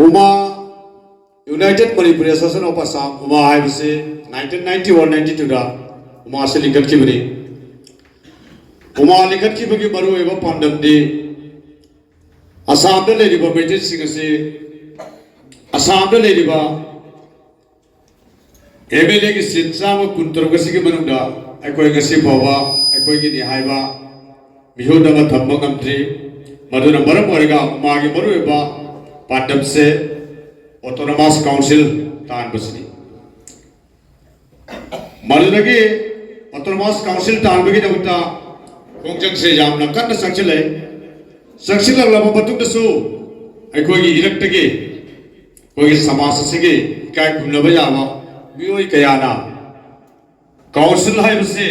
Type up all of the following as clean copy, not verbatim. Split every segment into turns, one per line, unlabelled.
Uma United Manipur association of Assam Uma है 1991-92 दा उमा से लिखत की बनी उमा लिखत की बगी मरु एवं पांडम दी असम दे लेरिबा मेजर सिंह से असम दे लेरिबा एमएलए की सीट साम कुंतर गसी के मनुदा अकोई गसी बाबा अकोई की निहायबा मिहोदम थम्म गमत्री मधुर मरम वरगा उमा की मरु एवं पांडम से ऑटोनोमस काउंसिल तान बसनी मरुदगी ऑटोनोमस काउंसिल तान बगी दबता खोंगजंग से जामना कन्न सक्सिले सक्सिल लबा बतुक दसु अकोई इरक्तगे कोई समाज से काय खुनब याबा मियोय कयाना काउंसिल है बसे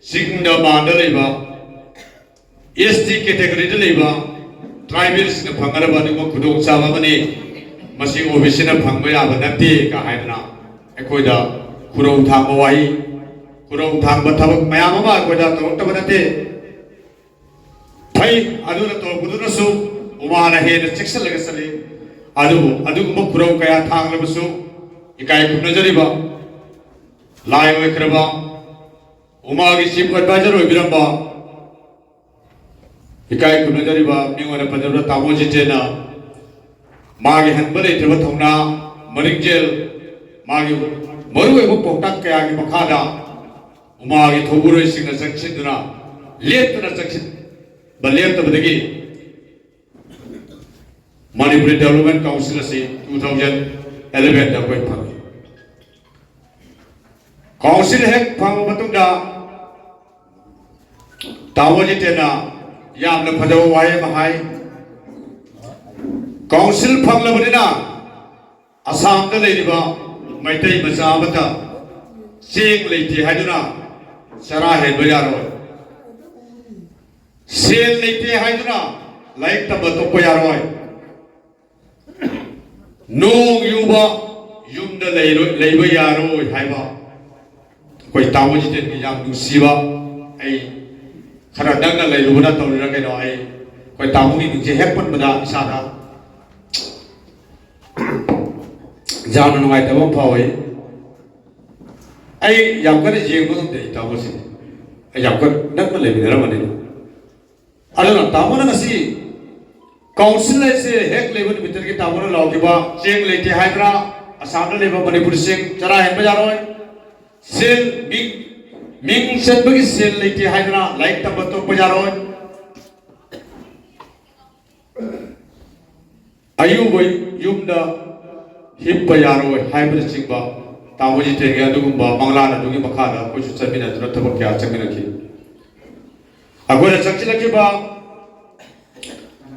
सिंग द लेबा एसटी कैटेगरी द लेबा ट्राइबल्स ने फंगरबा दुगो खुदोक चाबा बने मसी ओबीसी ने फंगबा याबा नते का हायना अकोइदा खुरौ थांबा वाही खुरौ थांबा थबक मयाम मा अकोइदा तोरतब नते फै अदुना तो बुदुनसु उमाना हेन सेक्शन लगे सले अदुगुम खुरौ कया थांगलबसु इकाय खुनजरिबा लाय ओइखरबा उमागी चीफ एडवाइजर ओइबिरंबा इकाय खुनजरिबा मिंगोना पजरबा तामोजितेना मागी हनबले थबा थौना मरिंगजेल मागी मरु एबो पोक्टाक कया की मखादा उमागी थोबुरोय सिंगना सक्सिदना लेतना सक्सिद बलेतबदगी मणिपुर डेवलपमेंट काउंसिल से 2011 दा कोई फंगे काउंसिल है फंग मतुंदा तावजितेना यामना फजो वाये महाई काउंसिल फंगलबनिना असम दा लेरिबा मैतै मजाबता सेंग लेति हायदुना सरा हेबा यारो सेल लेति हायदुना लाइक तब तो यारो नोंग युवा युमदा लेबा यारो हायबा कोई तावजितेन की याम नुसीबा ऐ खरा दंगा लेरुबना तौररा केनो ऐ कोई तामुनी निजे हेपन बदा इसादा जान नुंगाय तब फावे ऐ यामकन जेंगो दे तावसी ऐ यामकन नक लेबिदरा मने अदना तामुना नसी काउंसिल से हेक लेवन भीतर की तामुना लाउगिबा चेंग लेते हायद्रा असम लेबा मणिपुर सिंह चरा हेन बजारोय सेल मिंग सेनबगी सेल लेते हायद्रा लाइक तब तो बजारोय आयु बय युमदा हिप यारोय हायबर सिंबा तावजी तेगे अदुगुंबा मंगलाना दुगी मखादा कोइ चमिना थबक क्या चमिनखि अगोरा चक्चिलखिबा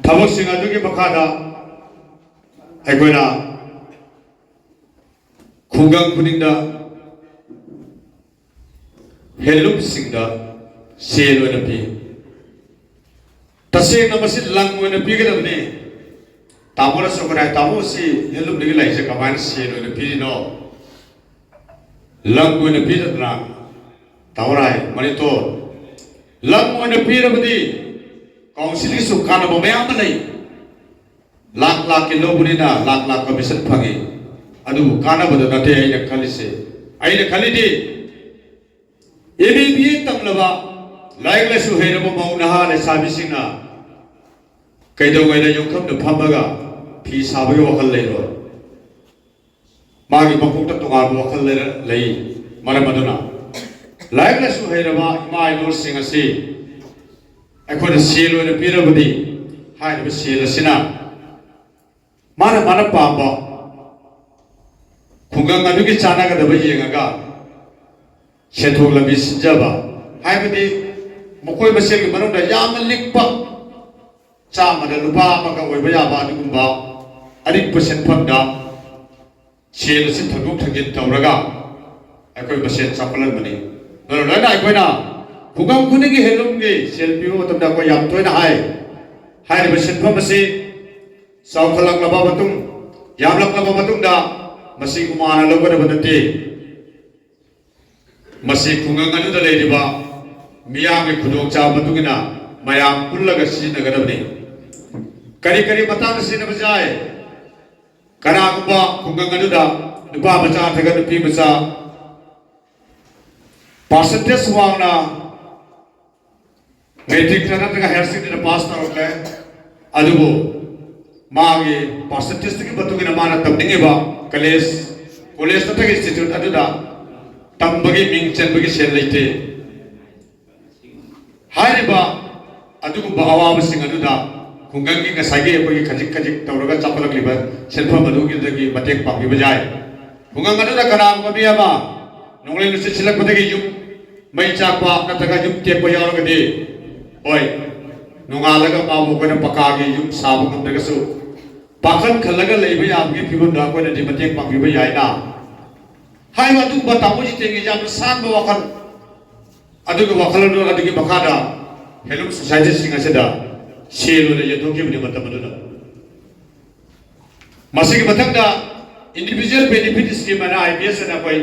थबक सिंह अदुगी मखादा अगोरा खुंगंग खुनिंगदा हेलुप सिंगदा सेल ओना पि तसेंगना मसि लंग ओना पिगदबने तामोरा सोकराय तामो सि हेलुप दिगे लाइसे कमान सेल ओना पिनो लंग ओना पिदना तावराय मनितो लंग ओना पिरबदि काउंसिल सुखान मयाम लई लाख लाख के लोबुनिना लाख लाख कमीशन फंगे अदु कानबद नते आइना खलिसे आइना खलिदि एबीबी तमलबा लाइगलसु हेरबो मौनहा ले साबिसिंगना कैदोगैदा योखम द फमगा फी साबगे वखल लेरो मागी मकुट तोगार वखल लई मरमदुना लाइगलसु हेरबा इमाय लोर सिंगसी अखोन सेल ओन पिरबदि हाइब सेल सिना माना माना पाबा खुंगंग अदुगी चानागदब येंगा सेथोग लबि सिंजाबा हाइबदि मकोय बसेलगी मनुंदा याम लिकपा चामदा लुपा मका ओइबा याबा अदुगुंबा अरिक सेनफमदा सेल सि थगुक थगिन तौरगा अकोय बसेन चापलन बनि नरना अकोयना खुगम खुनिगी हेलुमगी सेल पिबो तमदा को याम तोयना हाइब सेनफम असि सावखलंगलबा बतुं यामलंगलबा बतुंदा मसी कुमाना लोगन बनते मसी खुंगंग अदुदा लेरिबा मियाम के खुदोक चाबतुगिना मयाम पुल्लगा सिनगदबनि करी करी बतांग सिनब जाय कनागुंबा खुंगंग अदुदा नुपा मचा थगा नुपी मचा परसेंटेज वांगना मैट्रिक तनतगा हायर सेकेंडरी पास तौरले अदुबो मागे परसेंटेज की बतुगिना माना तबनिंगेबा कॉलेज तथगा इंस्टीट्यूट अदुदा तंबगी मिंग चनबगी सेल लेते हारिबा अदुगुंबा अवाबसिंग अदुदा खुंगंगी ngसाइगे अखोगी खजिक खजिक तौरगा चापलकलिबा सेनफम अदुगिदगी मतेक पांगिबा जाय खुंगंग अदुदा कनाम कबियाबा नोंगले नुसे सिलकबदगी युम मई चाकपा नतगा युम तेपा यावरगदि ओय नोंगालगा माबो कोना पकागी युम साबु ngमदगसु पाखन खलगा लेबा याबगी फिबमदा कोना दि मतेक पांगिबा यायना हाइबा अदुगुंबा तामोजि तेंगी जाम सांबा वाखल अदुगु वाखलनो अदुगि बखादा हेलुम सोसाइटी सिंगासेदा सेलो ले यथोकिबनि मतमदुदा मसिगि मथंगदा इंडिविजुअल बेनिफिट स्कीम अना आईबीएस अना कोई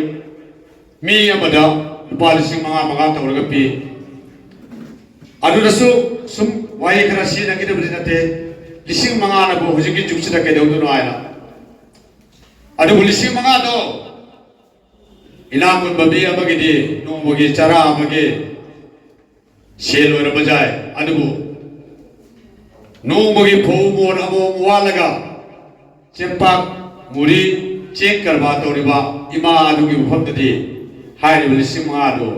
मी अमदा लुपा लिसिंग मंगा मंगा तौरगा पी अदुदसु सुम वाई खरा सिनगिदबदि नते लिसिंग मंगा नबो हुजिगि जुगसिदा केदौदुनो आयना अदुगु लिसिंग मंगा दो इनाकुन बबी अमगिदि नोमगी चरा अमगे सेल ओरब जाय अदुगु नोमगी फोमोन अमोम वालगा चेंपाक मुरी चेक करबा तौरिबा इमा अदुगी मफमदि हाइरिबा लिसिंग मंगा दो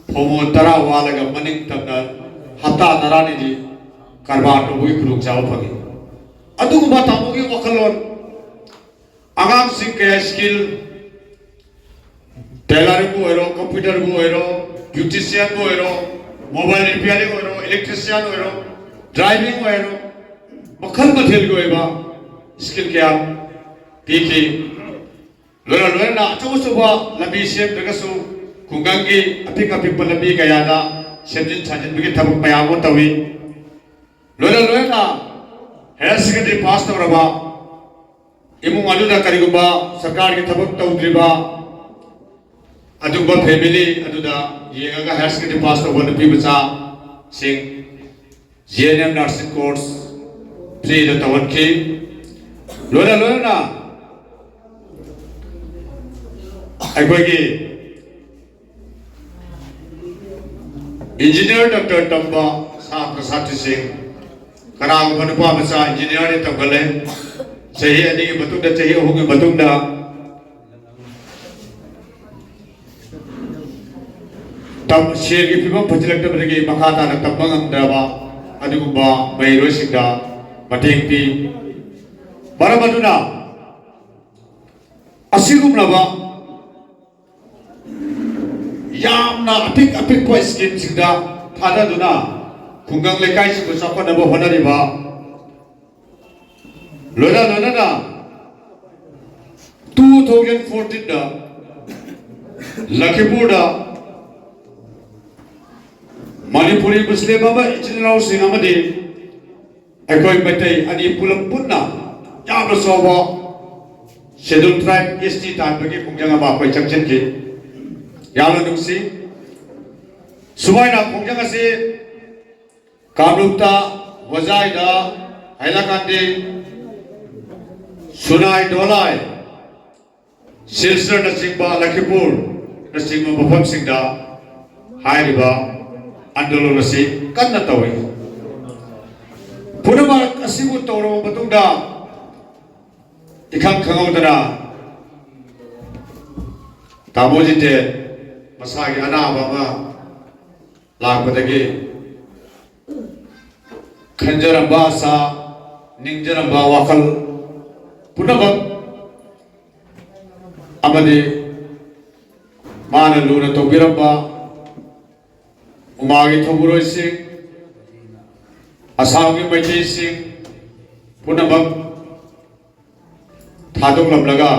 फोमोन तरा वालगा मनिंग तबना हप्ता नरानिदि करबा तौबुगी खुलुक जाव फगे अदुगुबा तामोगी वखलोन आगाम सिंग के स्किल टेलरिंग को एरो कंप्यूटर को एरो ब्यूटिशियन को एरो मोबाइल रिपेयरिंग को एरो इलेक्ट्रिशियन को एरो ड्राइविंग को एरो मखल मथेल को एबा स्किल क्या पीकी लोरा लोरा अचो सुबा लबी सेम दगसु खुंगंगी अपिक अपिक लबी कयादा सेमजिन छाजिन बिगे थबक मयामो तवी लोरा लोरा हायर सेकेंडरी पास तौरबा इमुंग अदुदा करिगुबा सरकार की थबक तौद्रिबा अदुबा फैमिली अदुदा येंगा हायर सेकेंडरी पास तौबा नुपी मचा सिंग जेएनएम नर्सिंग कोर्स फ्री द तवन की लोरा लोरा अखोगी इंजीनियर डॉक्टर तंबा सात्र साथी सिंह कनाग बनुपा मचा इंजीनियर ने तंगले चाहिए अनी की बतुंदा चाहिए होगी बतुंदा तब शेर की फिल्म फजलक्तबदगी मखाता न तंबंगमदबा अदुगुबा मैरोसिंदा मतेंग पी बरमदुना असिगुमनबा यामना अपिक अपिक को स्कीम सिंदा थादादुना खुंगंग लेकाई सिंगु चाखनबो होनरिबा लोना लोना 2014 दा लखीमपुर दा मणिपुरी मुस्लिम अमा इचिनाव सिंग अमदि अखोई मैतै अनि पुलम पुन्ना यामना सोबो शेड्यूल ट्राइब एसटी तानबगी खुंगंग अमा अखोई चंगचनकी यामना नुंगसी सुबाइना खुंगंग असे कामरुपता वजाइदा हाइलाकांदी सुनाई डोलाई सिलसर नसिंगबा लखीमपुर नसिंगबा मफम सिंगदा हाइरिबा आंदोलन असी कन्ना तौई पुनमक असिबु तौरब मतुंगदा इखंग खंगौदना तामोजिते मसागी अनाबा मा लाकबदगी खंजरंबा सा निंजरंबा वाखल पुनमक अमदि मान लून तौबिरंबा उमागी थोबुरोई सिंह असामी मैथी सिंह पुनमक थादोंलमलगा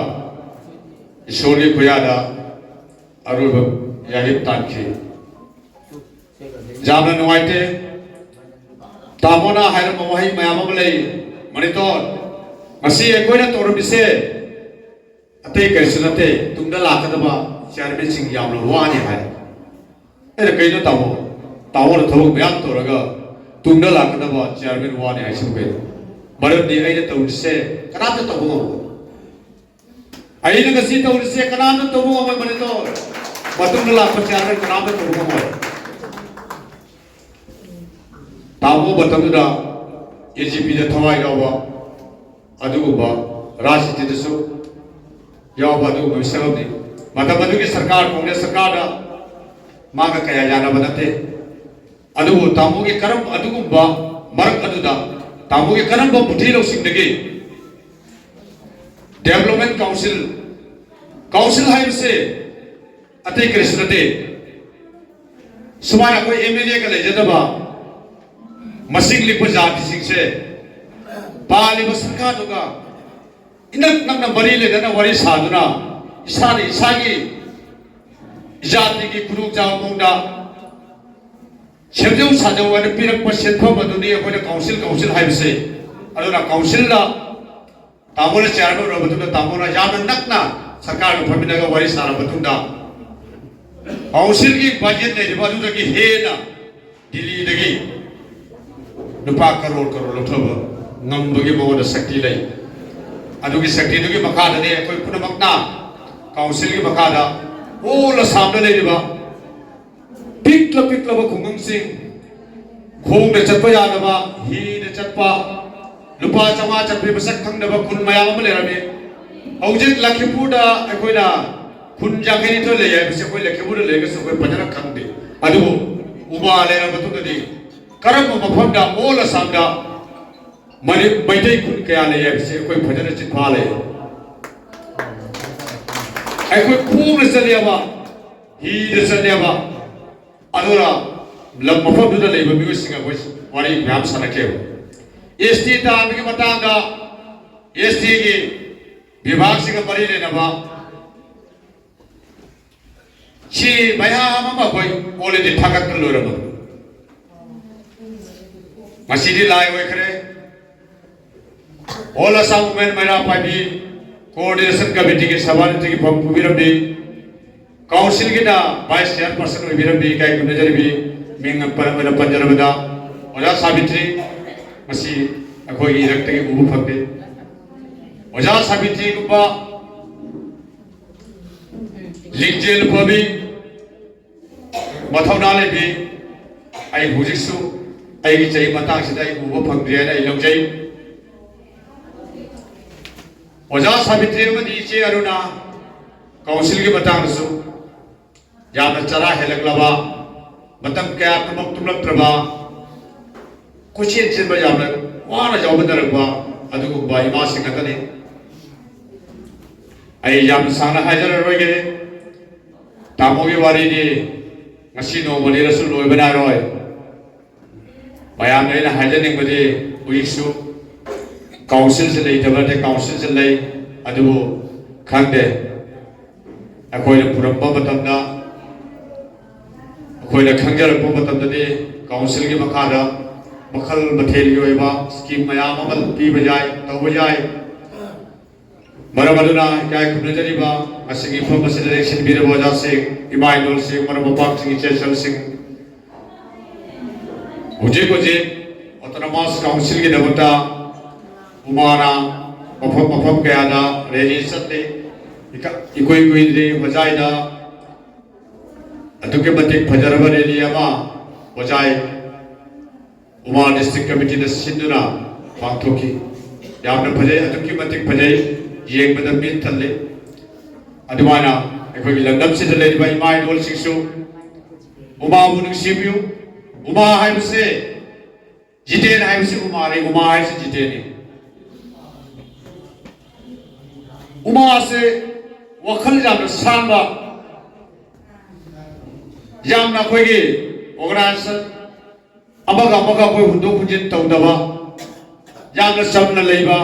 ईश्वरी खुयादा अरुब याहिब तानखी जामना नुवाइते तामोना हायरम वही मयाम लई मणितोर मसी एकोइना तोरबिसे अतै कैसनते तुंगदा लाकदबा चेयरमैन सिंह यामना वानी हाय एरे कइनो तामो तावोर थोक म्याम तोरगा तुंगदा लाकदबा चेयरमैन वानी हाय सिबे मरदि आइना तौरिसे कनाते तबो आई ने कसी तो उनसे कनाम तो वो हमें बने तो बतुम लाख पचास कनाम तो वो हमें तामो बतुम दा एजीपी दा थवाई गावा अदुगुबा राजनीति दसु याव अदुगुबा विषयवनी मतलब अदुगी सरकार कांग्रेस सरकार दा मांग कया जाना बनते अदुगु तामो के करम अदुगुबा मरक अदुदा तामो के करम बा बुद्धि लौसिंग दगे डेवलपमेंट काउंसिल है से अति कृष्ण दे सुमाना कोई एमएलए का ले जदबा मसिंग लिप जाति सिंह से पाली सरकार दुगा इनक नक नंबरी ले दना वरी साधुना इसानी इसागी जाति की कुरुक जाव मुंडा शेमजौ साजौ वन पिरक पसेंफम अदुनी अखोय काउंसिल है से अदुना काउंसिल ला तामोले चेयरमैन रोबतुना तामोना याम नकना सरकार को फमिनगा वरी सारा बतुंदा काउंसिल की बजट ने दिबादु दगी हेना दिल्ली दगी रुपा crore लथब ngambagi mawada sakti lai adugi sakti dugi makada ne koi punamakna council gi makada ola samna le riba pikla ba khungam sing khong de chatpa ya ba hi de chatpa lupa chama chatpe basak khang da ba kun maya ma le rabe aujit lakhipu da koi na kun jangeni to le ya bise koi lakhipu da le ga so koi pajara khang de adu uma le ra batu de karam mafam da ola samda मरे बैठे कुन क्या ले है से कोई भजन चित्वा ले ऐ कोई पूर्ण चलियाबा ही de चलियाबा अदुरा लब मफम दुदा ले बमियो सिंगा कोई वारी व्याम सनके एसटी ताम की मतांगा एसटी की विभाग सिंगा परि लेनबा छि भया मा कोई ऑलरेडी थागत लोरम मसीदी लाय होय खरे All Assam Women Mera Pabi Coordination Committee के सभापति की भूमिरम भी काउंसिल की ना वाइस चेयरपर्सन भूमिरम भी क्या एक नजर भी मिंग परमरा पंजरबदा ओजा साबित्री मसी अकोई रक्त के उबु फक्ते ओजा साबित्री को बा लिंजेल पबी मथौनाले भी आई हुजिसु आई की चाहिए मतांग से आई उबु फक्ते आई लंजाई ओजा साबित्री मदी चे अरुणा काउंसिल के बतांगसु याना चरा हेलगलबा मतम क्या तुमक प्रभा कुछ चिन बजाबन वाना जावदरबा अदुगु बाइमा सिंगतने आई याम साना हाजर रोगे तामोगी वारी ने ngasi no bani rasul loy bana roy bayam nei na haja ning bade uisu council se lei tabate council se lei adu khangde akoi na puramba batamda akoi na khangjar po batamda de council ki makada makhal bathel gi oiba scheme mayam amal pi bajai taw bajai maramaduna kya khunajari ba asigi phom se election bire boja se imainol se marabapak sing chesal sing uje koje autonomous council ki dabata उमाना मफम क्या दा रेली सत्ते इकोई दे बजाय दा अदुके मतिक फजरब रेली अमा बजाय उमा district committee द सिंदुना पांथोकी यामन फजे अदुके मतिक फजे येंग बदम बिन थल्ले अदुमाना इकोई लंदम से दले बाई माइ डोल सिक्सु उमा बुन सिबियु उमा हाइबसे जितेन हाइबसे उमा हाइबसे जितेनी उमा से वखल जाम सांबा जामना कोई ऑर्गेनाइजेशन अमगा कोई हुंदो खुजिन तौदबा जामना सबना लेबा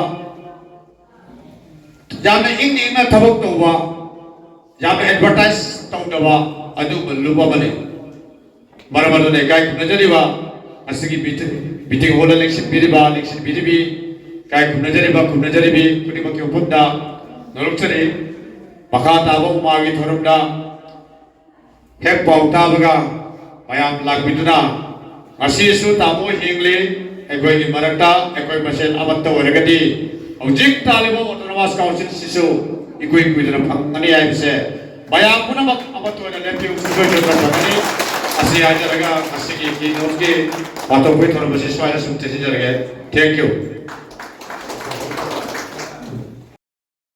जामना इंग थबक तौबा जामना एडवर्टाइज तौदबा अदु बल्लुबा बने मरमदु ने गाय नजरिबा असगी बीटिंग होल इलेक्शन बिरिबी गाय नजरिबी कुनि मके उपदा नरुचरी मखाताबो मागी थोरमदा हेक पाउताबगा मयाम लागबिदुना ngasisu tamo hingle ekoi gi marakta ekoi masen abatta oragadi object talibo autonomous council sisu ikuy dana phangani ai se bayam puna mak amato na lepti usoi jodra phangani asi ajaraga asigi ki note bato koi thora basi swaya sumte jaraga thank you